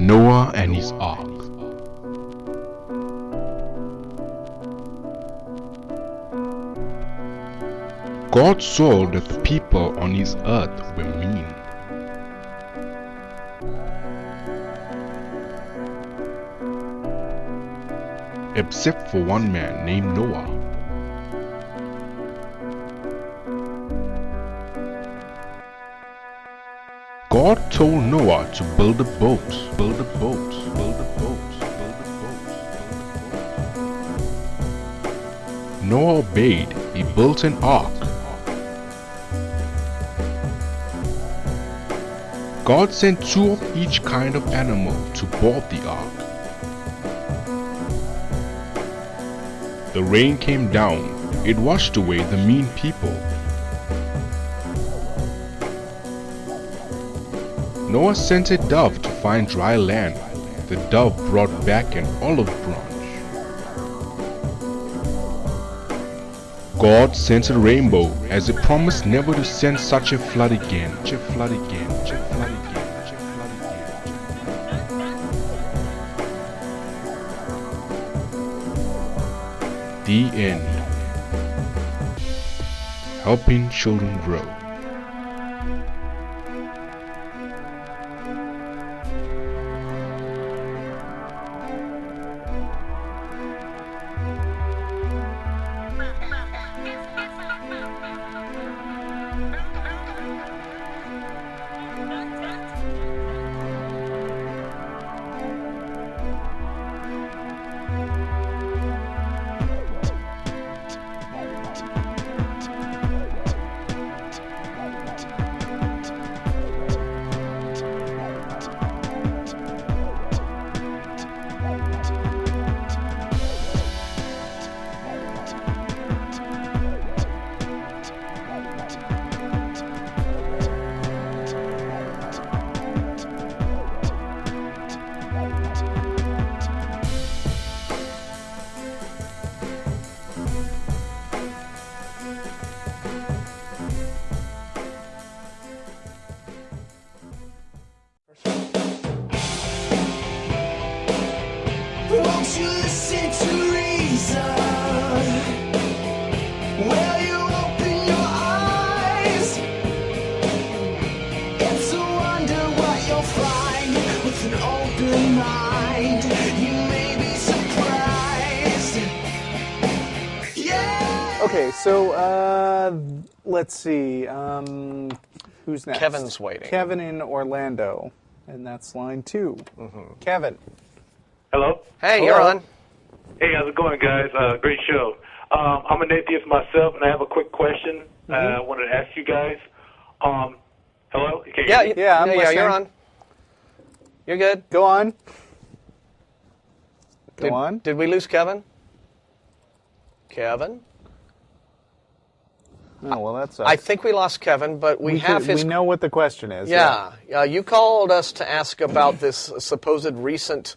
Noah and his ark. God saw that the people on his earth were mean. Except for one man named Noah. God told Noah to build a boat, build a boat, build a boat, build a boat. Noah obeyed. He built an ark. God sent 2 of each kind of animal to board the ark. The rain came down. It washed away the mean people. Noah sent a dove to find dry land. The dove brought back an olive branch. God sent a rainbow as a promise never to send such a flood again. The end. Helping children grow. Won't you listen to reason? Will you open your eyes? It's a wonder what you'll find with an open mind. You may be surprised. Yeah. Okay, so let's see. Who's next? Kevin's waiting. Kevin in Orlando, and that's line 2. Kevin. Hello? Hey, Hello. you're on. Hey, how's it going, guys? Great show. I'm an atheist myself, and I have a quick question I wanted to ask you guys. Hello? Can you Yeah, hear me? Yeah, I'm yeah, listening. you're on. You're good. Go on. Go on. Did we lose Kevin? Kevin? Oh, well, that's. I think we lost Kevin, but we have his. We know what the question is. Yeah, you called us to ask about this supposed recent.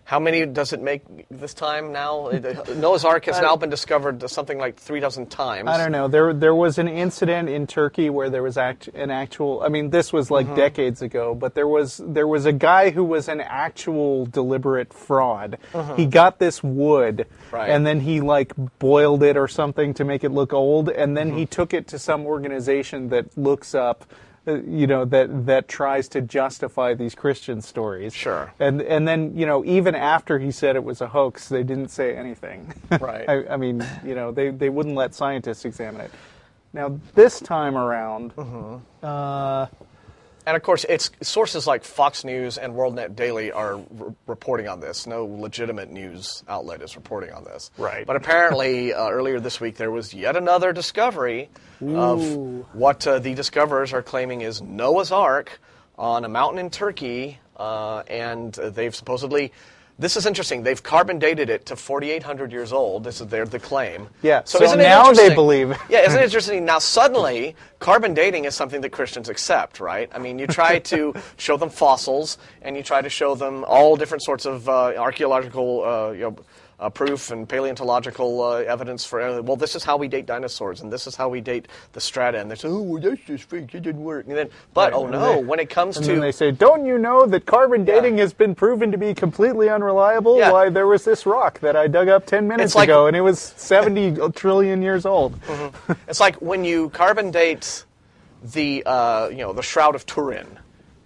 How many does it make this time now? Noah's Ark has now been discovered something like 36 times. I don't know. There was an incident in Turkey where there was an actual. I mean, this was like decades ago, but there was a guy who was an actual deliberate fraud. He got this wood, Right. and then he like boiled it or something to make it look old, and then he took it to some organization that looks up. That tries to justify these Christian stories. Sure. And then, even after he said it was a hoax, they didn't say anything. Right. I mean, they wouldn't let scientists examine it. Now, this time around, And of course, it's sources like Fox News and WorldNet Daily are reporting on this. No legitimate news outlet is reporting on this. Right. But apparently, earlier this week, there was yet another discovery of what the discoverers are claiming is Noah's Ark on a mountain in Turkey, and they've supposedly. This is interesting. They've carbon dated it to 4,800 years old. This is the claim. Yeah. So isn't it now they interesting- believe. Yeah, isn't it interesting? Now suddenly, carbon dating is something that Christians accept, right? I mean, you try to show them fossils, and you try to show them all different sorts of archaeological proof and paleontological evidence for, well, this is how we date dinosaurs, and this is how we date the strata, and they say, oh, well, that's just fake, it didn't work. And then, but, Right, oh and no, they- when it comes And to... then they say, don't you know that carbon dating has been proven to be completely unreliable? Yeah. Why, there was this rock that I dug up 10 minutes It's like- ago, and it was 70 trillion years old. It's like when you carbon date the the Shroud of Turin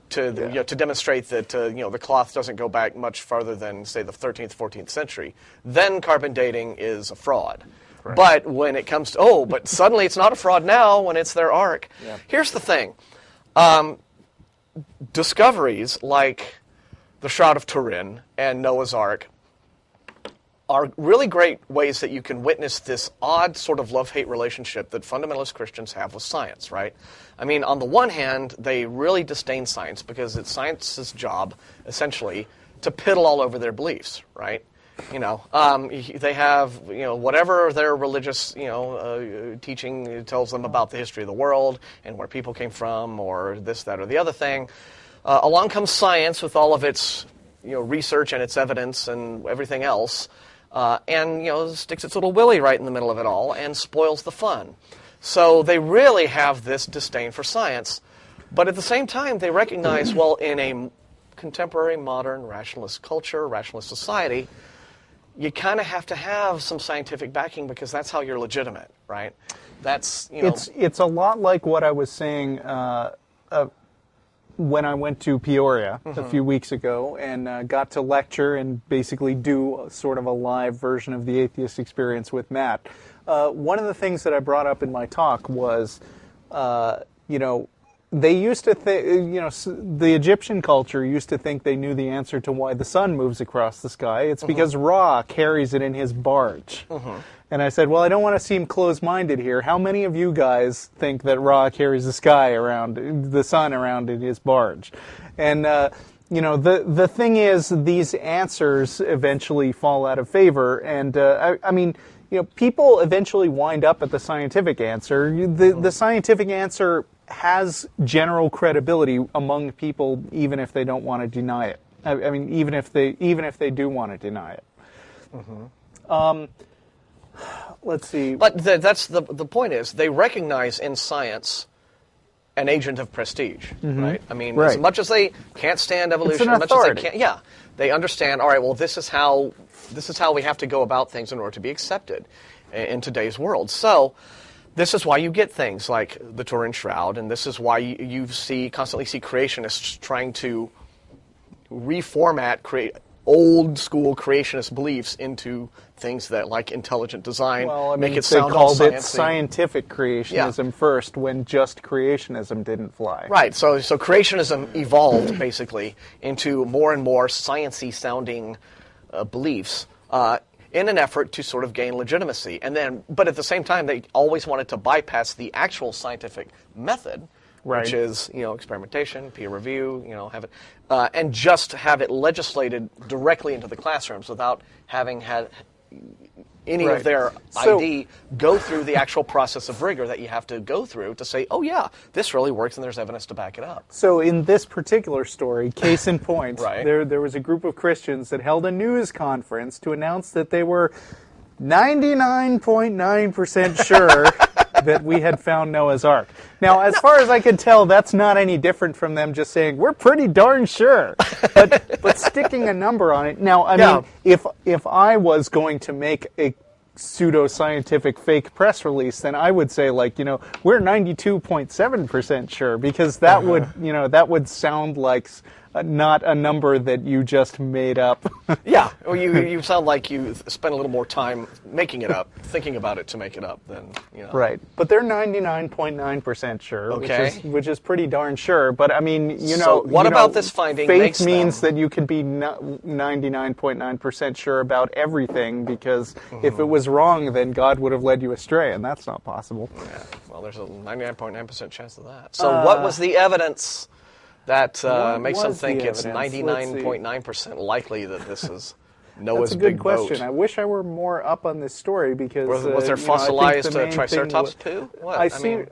to to demonstrate that the cloth doesn't go back much farther than, say, the 13th, 14th century. Then carbon dating is a fraud. But when it comes to but suddenly it's not a fraud now when it's their ark. Yeah. Here's the thing: discoveries like the Shroud of Turin and Noah's Ark are really great ways that you can witness this odd sort of love-hate relationship that fundamentalist Christians have with science, right? I mean, on the one hand, they really disdain science because it's science's job, essentially, to piddle all over their beliefs, right? They have, whatever their religious, teaching tells them about the history of the world and where people came from or this, that, or the other thing. Along comes science with all of its, research and its evidence and everything else. And sticks its little willy right in the middle of it all and spoils the fun. So they really have this disdain for science, but at the same time they recognize, well, in a contemporary, modern, rationalist culture, rationalist society, you kind of have to have some scientific backing because that's how you're legitimate, right? That's It's a lot like what I was saying when I went to Peoria a few weeks ago and got to lecture and basically do sort of a live version of the Atheist Experience with Matt. One of the things that I brought up in my talk was, they used to think, the Egyptian culture used to think they knew the answer to why the sun moves across the sky. It's because Ra carries it in his barge. And I said, well, I don't want to seem closed-minded here. How many of you guys think that Ra carries the sun around in his barge? And, the thing is, these answers eventually fall out of favor. And, people eventually wind up at the scientific answer. The scientific answer has general credibility among people, even if they don't want to deny it. Even if they do want to deny it. Let's see. But that's the point is they recognize in science an agent of prestige, right? I mean, as much as they can't stand evolution, as much as they can't, they understand. All right, well, this is how we have to go about things in order to be accepted in today's world. So this is why you get things like the Turin Shroud, and this is why you constantly see creationists trying to reformat old school creationist beliefs into things that, like intelligent design, make it sound all they called it sciencey. scientific creationism first, when just creationism didn't fly. Right. So creationism evolved basically into more and more sciencey sounding beliefs in an effort to sort of gain legitimacy. But at the same time, they always wanted to bypass the actual scientific method, which is experimentation, peer review, have it, and just have it legislated directly into the classrooms without having had any of their ID go through the actual process of rigor that you have to go through to say, oh yeah, this really works and there's evidence to back it up. So in this particular story, case in point, Right. there was a group of Christians that held a news conference to announce that they were 99.9% sure that we had found Noah's Ark. Now, as far as I could tell, that's not any different from them just saying, we're pretty darn sure. But sticking a number on it. Now, I mean, if I was going to make a pseudo-scientific fake press release, then I would say, we're 92.7% sure, because that would sound like not a number that you just made up. Yeah, well, you sound like you spent a little more time making it up, thinking about it to make it up than, Right, but they're 99.9% sure, Okay. which is pretty darn sure. But I mean, So what about this finding faith makes means them- that you can be 99.9% sure about everything, because if it was wrong, then God would have led you astray, and that's not possible. Yeah, well, there's a 99.9% chance of that. So what was the evidence that What makes them was the think it's evidence? 99.9% likely that this is Noah's That's a good big question. boat? I wish I were more up on this story, because Was there I think fossilized the main thing Triceratops poo? What? I see.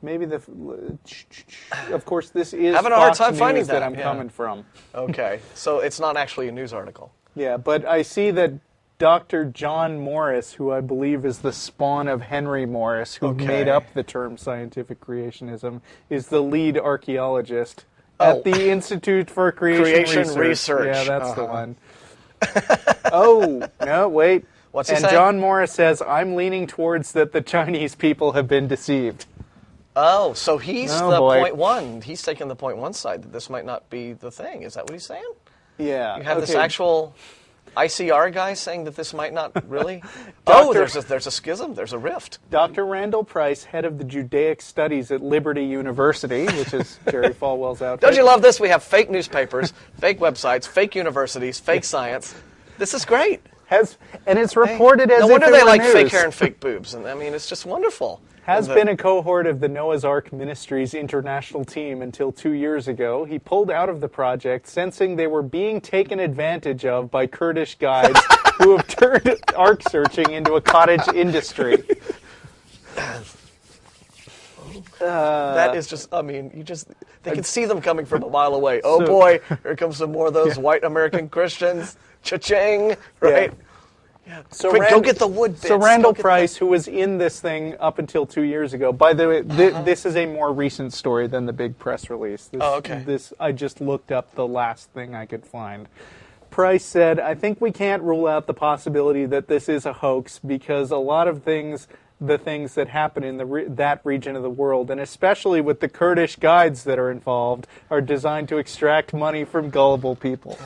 Maybe of course, this is Having a hard Fox time finding News that that, I'm yeah. coming from. Okay, so it's not actually a news article. Yeah, but I see that Dr. John Morris, who I believe is the spawn of Henry Morris, who Okay. made up the term scientific creationism, is the lead archaeologist at the Institute for Creation Research. Yeah, that's the one. Oh, no, wait. What's he and saying? John Morris says, I'm leaning towards that the Chinese people have been deceived. Oh, so he's Oh, the boy. point one. He's taking the point one side that this might not be the thing. Is that what he's saying? Yeah. You have this okay. actual ICR guy saying that this might not really. Doctor- there's a schism. There's a rift. Dr. Randall Price, head of the Judaic Studies at Liberty University, which is Jerry Falwell's outfit. Don't you love this? We have fake newspapers, fake websites, fake universities, fake science. This is great. And it's reported as No if wonder it they were like news. fake hair and fake boobs. And I mean, it's just wonderful. Has And been a cohort of the Noah's Ark Ministries international team until 2 years ago. He pulled out of the project, sensing they were being taken advantage of by Kurdish guides who have turned ark searching into a cottage industry. that is just, I mean, they can see them coming from a mile away. Oh So- boy, here comes some more of those white American Christians. Cha-ching, right? So Quick, go get the wood bits. So Randall Go get Price, who was in this thing up until 2 years ago, by the way, this is a more recent story than the big press release. This, Oh, okay. I just looked up the last thing I could find. Price said, I think we can't rule out the possibility that this is a hoax because a lot of things, the things that happen in that region of the world, and especially with the Kurdish guides that are involved, are designed to extract money from gullible people.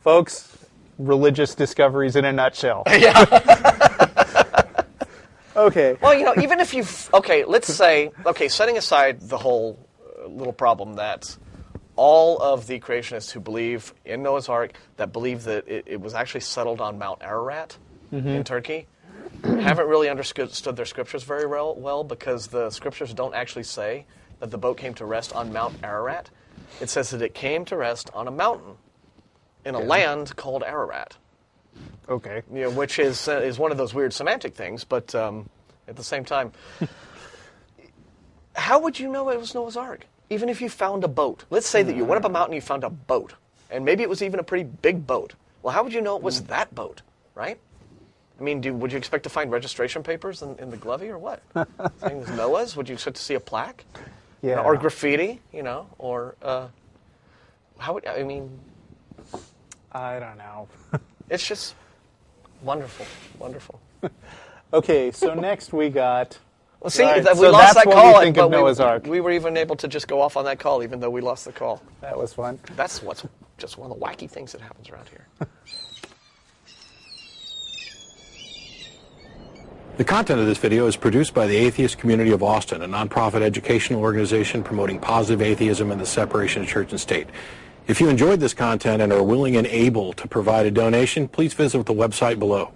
Folks, religious discoveries in a nutshell. Okay. Well, even if let's say, setting aside the whole little problem that all of the creationists who believe in Noah's Ark, that believe that it was actually settled on Mount Ararat in Turkey, haven't really understood their scriptures very well because the scriptures don't actually say that the boat came to rest on Mount Ararat. It says that it came to rest on a mountain in a land called Ararat. Okay. Which is one of those weird semantic things, but at the same time, how would you know it was Noah's Ark? Even if you found a boat. Let's say that you went up a mountain and you found a boat, and maybe it was even a pretty big boat. Well, how would you know it was that boat, right? I mean, would you expect to find registration papers in the glovey or what? Saying it's Noah's? Would you expect to see a plaque? Yeah. Or graffiti, or I mean... I don't know. It's just wonderful, wonderful. Okay, so next we got... Well, see, Right, we so lost that's that what call, we think of Noah's Ark. we were even able to just go off on that call, even though we lost the call. That was fun. That's what's just one of the wacky things that happens around here. The content of this video is produced by the Atheist Community of Austin, a nonprofit educational organization promoting positive atheism and the separation of church and state. If you enjoyed this content and are willing and able to provide a donation, please visit the website below.